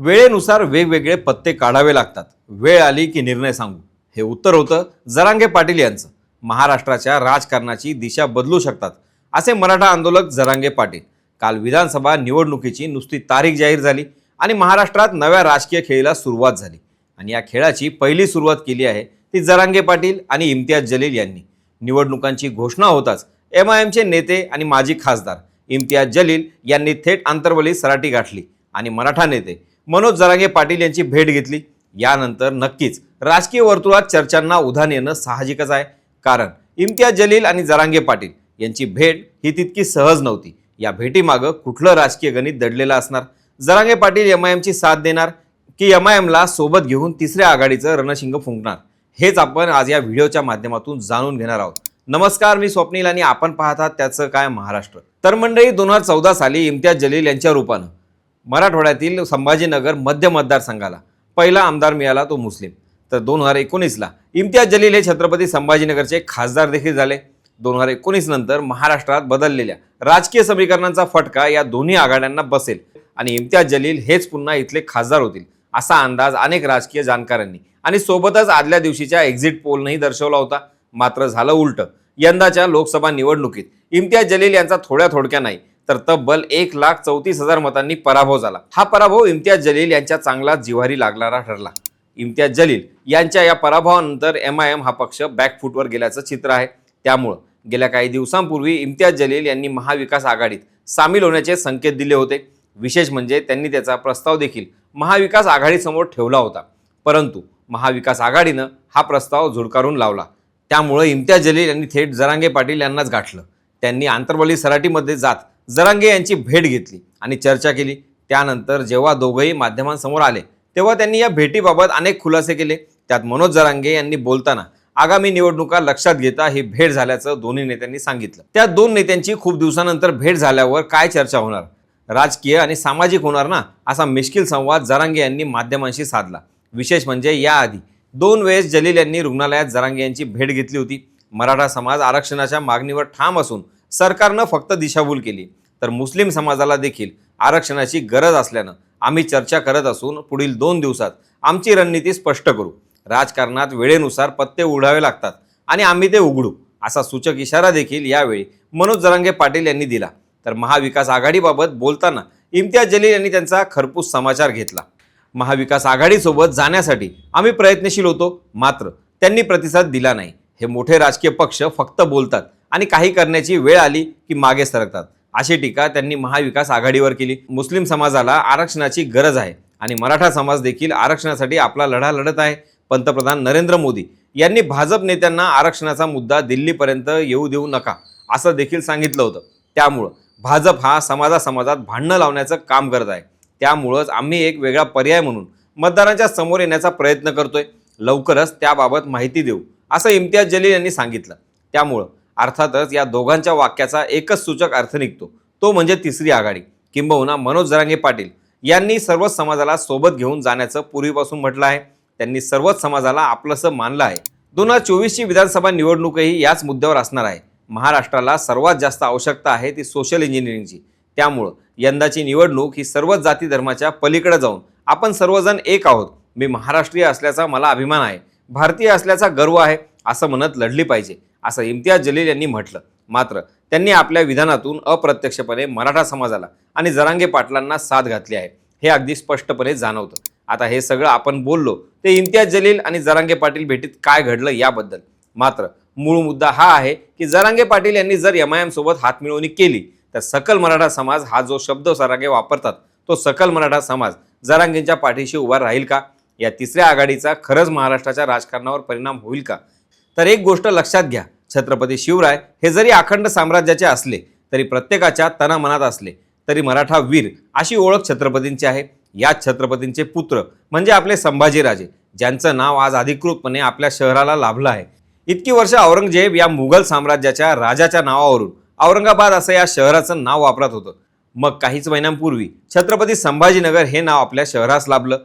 वेळेनुसार वेगवेगळे पत्ते काढावे लागतात. वेळ आली की निर्णय सांगू, हे उत्तर होतं जरांगे पाटील यांचं. महाराष्ट्राच्या राजकारणाची दिशा बदलू शकतात असे मराठा आंदोलक जरांगे पाटील. काल विधानसभा निवडणुकीची नुसती तारीख जाहीर झाली आणि महाराष्ट्रात नव्या राजकीय खेळीला सुरुवात झाली. आणि या खेळाची पहिली सुरुवात केली आहे ती जरांगे पाटील आणि इम्तियाज जलील यांनी. निवडणुकांची घोषणा होताच MIMचे नेते आणि माजी खासदार इम्तियाज जलील यांनी थेट आंतरवली सराटी गाठली आणि मराठा नेते मनोज जरांगे पाटील यांची भेट घेतली. यानंतर नक्कीच राजकीय वर्तुळात चर्चांना उधाण येणं साहजिकच आहे, कारण इम्तियाज जलील आणि जरांगे पाटील यांची भेट ही तितकी सहज नव्हती. या भेटीमागं कुठलं राजकीय गणित दडलेलं असणार? जरांगे पाटील MIMची साथ देणार की MIMला सोबत घेऊन तिसऱ्या आघाडीचं रणशिंग फुंकणार, हेच आपण आज या व्हिडिओच्या माध्यमातून जाणून घेणार आहोत. नमस्कार, मी स्वप्नील आणि आपण पाहतात त्याचं काय महाराष्ट्र. तर मंडळी, 2014 साली इम्तियाज जलील यांच्या रूपानं मराठवाड्यातील संभाजीनगर मध्य मतदारसंघाला पहिला आमदार मिळाला, तो मुस्लिम. तर 2019ला इम्तियाज जलील हे छत्रपती संभाजीनगरचे खासदार देखील झाले. 2019 नंतर महाराष्ट्रात बदललेल्या राजकीय समीकरणांचा फटका या दोन्ही आघाड्यांना बसेल आणि इम्तियाज जलील हेच पुन्हा इथले खासदार होतील असा अंदाज अनेक राजकीय जाणकारांनी आणि सोबतच आदल्या दिवशीच्या एक्झिट पोलनंही दर्शवला होता. मात्र झालं उलटं. यंदाच्या लोकसभा निवडणुकीत इम्तियाज जलील यांचा थोड्या नाही तर तब्बल 1,34,000 मतांनी पराभव झाला. हा पराभव इम्तियाज जलील यांच्या चांगला जिव्हारी लागणारा ठरला. इम्तियाज जलील यांच्या या पराभवानंतर MIM हा पक्ष बॅकफूटवर गेल्याचं चित्र आहे. त्यामुळं गेल्या काही दिवसांपूर्वी इम्तियाज जलील यांनी महाविकास आघाडीत सामील होण्याचे संकेत दिले होते. विशेष म्हणजे त्यांनी त्याचा प्रस्ताव देखील महाविकास आघाडीसमोर ठेवला होता, परंतु महाविकास आघाडीनं हा प्रस्ताव झुडकारून लावला. त्यामुळे इम्तियाज जलील यांनी थेट जरांगे पाटील यांनाच गाठलं. त्यांनी आंतरवली सराटीमध्ये जात जरांगे यांची भेट घेतली आणि चर्चा केली. त्यानंतर जेव्हा दोघंही माध्यमांसमोर आले तेव्हा त्यांनी या भेटीबाबत अनेक खुलासे केले. त्यात मनोज जरांगे यांनी बोलताना आगामी निवडणुका लक्षात घेता ही भेट झाल्याचं दोन्ही नेत्यांनी सांगितलं. त्या दोन नेत्यांची खूप दिवसानंतर भेट झाल्यावर काय चर्चा होणार, राजकीय आणि सामाजिक होणार ना, असा मिश्किल संवाद जरांगे यांनी माध्यमांशी साधला. विशेष म्हणजे याआधी 2 वेळेस जलील यांनी रुग्णालयात जरांगे यांची भेट घेतली होती. मराठा समाज आरक्षणाच्या मागणीवर ठाम असून सरकारनं फक्त दिशाभूल केली, तर मुस्लिम समाजाला देखील आरक्षणाची गरज असल्यानं आम्ही चर्चा करत असून पुढील 2 दिवसात आमची रणनीती स्पष्ट करू. राजकारणात वेळेनुसार पत्ते उघडावे लागतात आणि आम्ही ते उघडू, असा सूचक इशारा देखील यावेळी मनोज जरांगे पाटील यांनी दिला. तर महाविकास आघाडीबाबत बोलताना इम्तियाज जलील यांनी त्यांचा खरपूस समाचार घेतला. महाविकास आघाडीसोबत जाण्यासाठी आम्ही प्रयत्नशील होतो, मात्र त्यांनी प्रतिसाद दिला नाही. हे मोठे राजकीय पक्ष फक्त बोलतात आणि काही करण्याची वेळ आली की मागे सरकतात, अशी टीका त्यांनी महाविकास आघाडीवर केली. मुस्लिम समाजाला आरक्षणाची गरज आहे आणि मराठा समाज देखील आरक्षणासाठी आपला लढा लढत आहे. पंतप्रधान नरेंद्र मोदी यांनी भाजप नेत्यांना आरक्षणाचा मुद्दा दिल्लीपर्यंत येऊ देऊ नका असं देखील सांगितलं होतं. त्यामुळं भाजप हा समाजात भांडणं लावण्याचं काम करत आहे. त्यामुळंच आम्ही एक वेगळा पर्याय म्हणून मतदारांच्या समोर येण्याचा प्रयत्न करतोय. लवकरच त्याबाबत माहिती देऊ, असं इम्तियाज जलील यांनी सांगितलं. त्यामुळं अर्थातच या दोघांच्या वाक्याचा एकच सूचक अर्थ निघतो, तो म्हणजे तिसरी आघाडी. किंबहुना मनोज जरांगे पाटील यांनी सर्वच समाजाला सोबत घेऊन जाण्याचं पूर्वीपासून म्हटलं आहे. त्यांनी सर्वच समाजाला आपलंसं मानलं आहे. 2024ची विधानसभा निवडणूकही याच मुद्द्यावर असणार आहे. महाराष्ट्राला सर्वात जास्त आवश्यकता आहे ती सोशल इंजिनिअरिंगची. त्यामुळं यंदाची निवडणूक ही सर्वच जाती धर्माच्या पलीकडे जाऊन आपण सर्वजण एक आहोत, मी महाराष्ट्रीय असल्याचा मला अभिमान आहे, भारतीय असल्याचा गर्व आहे असं म्हणत लढली पाहिजे, असं इम्तियाज जलील यांनी म्हटलं. मात्र त्यांनी आपल्या विधानातून अप्रत्यक्षपणे मराठा समाजाला आणि जरांगे पाटलांना साथ घातली आहे, हे अगदी स्पष्टपने जाणवतं. आता हे सगळं आपण बोललो ते इम्तियाज जलील आणि जरांगे पाटील भेटीत काय घडलं याबद्दल. मात्र मूळ मुद्दा हा आहे की जरांगे पाटील यांनी जर MIM सोबत हातमिळवणी केली तर सकल मराठा समाज हा जो शब्द जरांगे वापरतात, तो सकल मराठा समाज जरांगेंच्या पाठीशी उभा राहील का? या तिसऱ्या आघाडीचा खरंच महाराष्ट्राच्या राजकारणावर परिणाम होईल का? तर एक गोष्ट लक्षात घ्या, छत्रपती शिवराय हे जरी अखंड साम्राज्याचे असले तरी प्रत्येकाच्या तनामनात असले तरी मराठा वीर अशी ओळख छत्रपतींची आहे. याच छत्रपतींचे पुत्र म्हणजे आपले संभाजीराजे, ज्यांचं नाव आज अधिकृतपणे आपल्या शहराला लाभलं आहे. इतकी वर्ष औरंगजेब या मुघल साम्राज्याच्या राजाच्या नावावरून औरंगाबाद असं या शहराचं नाव वापरत होतं. मग काहीच महिन्यांपूर्वी छत्रपती संभाजीनगर हे नाव आपल्या शहरास लाभलं.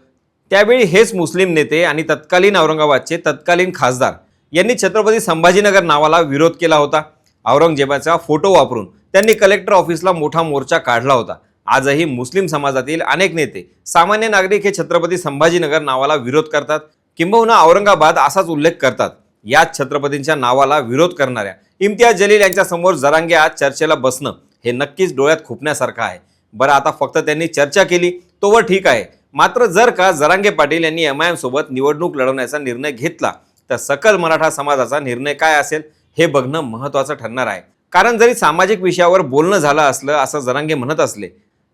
त्यावेळी हेच मुस्लिम नेते आणि तत्कालीन औरंगाबादचे तत्कालीन खासदार यांनी छत्रपती संभाजीनगर नावाला विरोध केला होता. औरंगजेबाचा फोटो वापरून त्यांनी कलेक्टर ऑफिसला मोठा मोर्चा काढला होता आजही मुस्लिम समाजातील अनेक नेते, सामान्य नागरिक हे छत्रपती संभाजीनगर नावाला विरोध करतात, किंबहुना औरंगाबाद असाच उल्लेख करतात. याच छत्रपतींच्या नावाला विरोध करणाऱ्या इम्तियाज जलील यांच्या समोर जरांगे आज चर्चेला बसणं हे नक्कीच डोळ्यात खुपण्यासारखं आहे. बरं, आता फक्त त्यांनी चर्चा केली तोवर ठीक आहे, मात्र जर का जरांगे पाटील यांनी MIM सोबत निवडणूक लढवण्याचा निर्णय घेतला तर सकल मराठा समाजाचा निर्णय काय असेल हे बघणं महत्त्वाचं ठरणार आहे. कारण जरी सामाजिक विषयावर बोलणं झालं असलं असं जरांगे म्हणत असले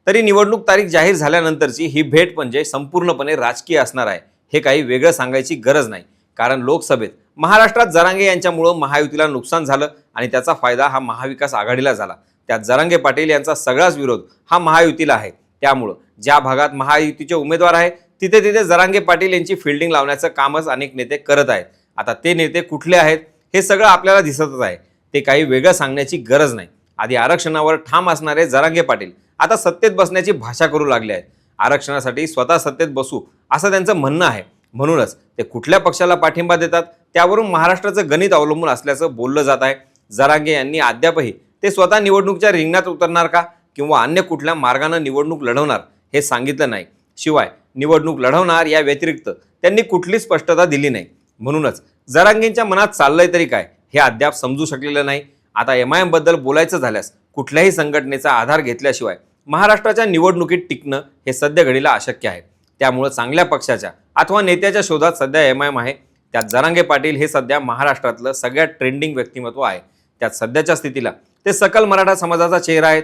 तरी निवडणूक तारीख जाहीर झाल्यानंतरची ही भेट म्हणजे संपूर्णपणे राजकीय असणार आहे, हे काही वेगळं सांगायची गरज नाही. कारण लोकसभेत महाराष्ट्रात जरांगे यांच्यामुळं महायुतीला नुकसान झालं आणि त्याचा फायदा हा महाविकास आघाडीला झाला. त्यात जरांगे पाटील यांचा सगळाच विरोध हा महायुतीला आहे. त्यामुळं ज्या भागात महायुतीचे उमेदवार आहेत तिथे तिथे जरांगे पाटील यांची फिल्डिंग लावण्याचं कामच अनेक नेते करत आहेत. आता ते नेते कुठले आहेत हे सगळं आपल्याला दिसतच आहे, ते काही वेगळं सांगण्याची गरज नाही. आधी आरक्षणावर ठाम असणारे जरांगे पाटील आता सत्तेत बसण्याची भाषा करू लागले आहेत. आरक्षणासाठी स्वतः सत्तेत बसू असं त्यांचं म्हणणं आहे. म्हणूनच ते कुठल्या पक्षाला पाठिंबा देतात त्यावरून महाराष्ट्राचं गणित अवलंबून असल्याचं बोललं जात आहे. जरांगे यांनी अद्यापही ते स्वतः निवडणुकीच्या रिंगणात उतरणार का किंवा अन्य कुठल्या मार्गाने निवडणूक लढवणार हे सांगितलं नाही. शिवाय निवडणूक लढवणार या व्यतिरिक्त त्यांनी कुठली स्पष्टता दिली नाही. म्हणूनच जरांगेंच्या मनात चाललंय तरी काय हे अद्याप समजू शकलेलं नाही. आता MIM बद्दल बोलायचं झाल्यास कुठल्याही संघटनेचा आधार घेतल्याशिवाय महाराष्ट्राच्या निवडणुकीत टिकणं हे सध्या घडीला अशक्य आहे. त्यामुळे चांगल्या पक्षाच्या अथवा नेत्याच्या शोधात सध्या MIM आहे. त्यात जरांगे पाटील हे सध्या महाराष्ट्रातलं सगळ्यात ट्रेंडिंग व्यक्तिमत्व आहे. त्यात सध्याच्या स्थितीला ते सकल मराठा समाजाचा चेहरा आहेत.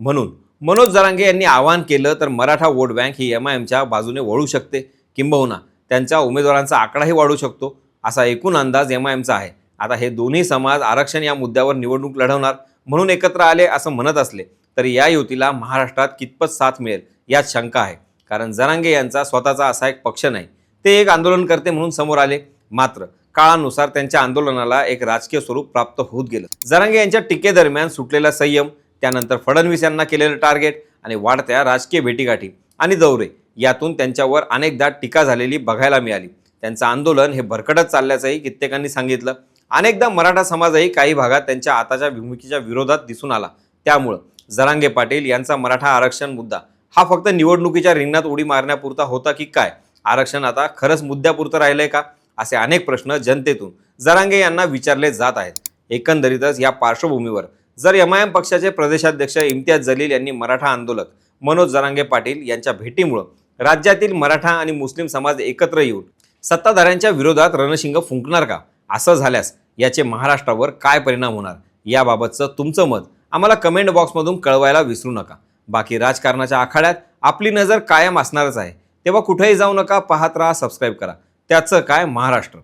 म्हणून मनोज जरांगे यांनी आवाहन केलं तर मराठा वोट बँक ही MIMच्या बाजूने वळू शकते, किंबहुना त्यांच्या उमेदवारांचा आकडाही वाढू शकतो असा एकूण अंदाज MIMचा आहे. आता हे दोन्ही समाज आरक्षण या मुद्द्यावर निवडणूक लढवणार म्हणून एकत्र आले असं म्हणत असले तरी या युतीला महाराष्ट्रात कितपत साथ मिळेल यात शंका आहे. कारण जरांगे यांचा स्वतःचा असा एक पक्ष नाही, ते एक आंदोलनकर्ते म्हणून समोर आले. मात्र काळानुसार त्यांच्या आंदोलनाला एक राजकीय स्वरूप प्राप्त होत गेलं. जरांगे यांच्या टीकेदरम्यान सुटलेला संयम, त्यानंतर फडणवीस यांना केलेलं टार्गेट आणि वाढत्या राजकीय भेटीगाठी आणि दौरे यातून त्यांच्यावर अनेकदा टीका झालेली बघायला मिळाली. त्यांचं आंदोलन हे भरकटत चालल्याचंही कित्येकांनी सांगितलं. अनेकदा मराठा समाजही काही भागात त्यांच्या आताच्या भूमिकेच्या विरोधात दिसून आला. त्यामुळं जरांगे पाटील यांचा मराठा आरक्षण मुद्दा हा फक्त निवडणुकीच्या रिंगणात उडी मारण्यापुरता होता की काय, आरक्षण आता खरंच मुद्द्यापुरतं राहिलंय का, असे अनेक प्रश्न जनतेतून जरांगे यांना विचारले जात आहेत. एकंदरीतच या पार्श्वभूमीवर जर MIM पक्षाचे प्रदेशाध्यक्ष इम्तियाज जलील यांनी मराठा आंदोलक मनोज जरांगे पाटील यांच्या भेटीमुळं राज्यातील मराठा आणि मुस्लिम समाज एकत्र येऊन सत्ताधाऱ्यांच्या विरोधात रणशिंग फुंकणार का, असं झाल्यास याचे महाराष्ट्रावर काय परिणाम होणार याबाबतचं तुमचं मत आम्हाला कमेंट बॉक्समधून कळवायला विसरू नका. बाकी राजकारणाच्या आखाड्यात आपली नजर कायम असणारच आहे, तेव्हा कुठेही जाऊ नका, पाहत राहा, सबस्क्राईब करा. त्याचं काय महाराष्ट्र.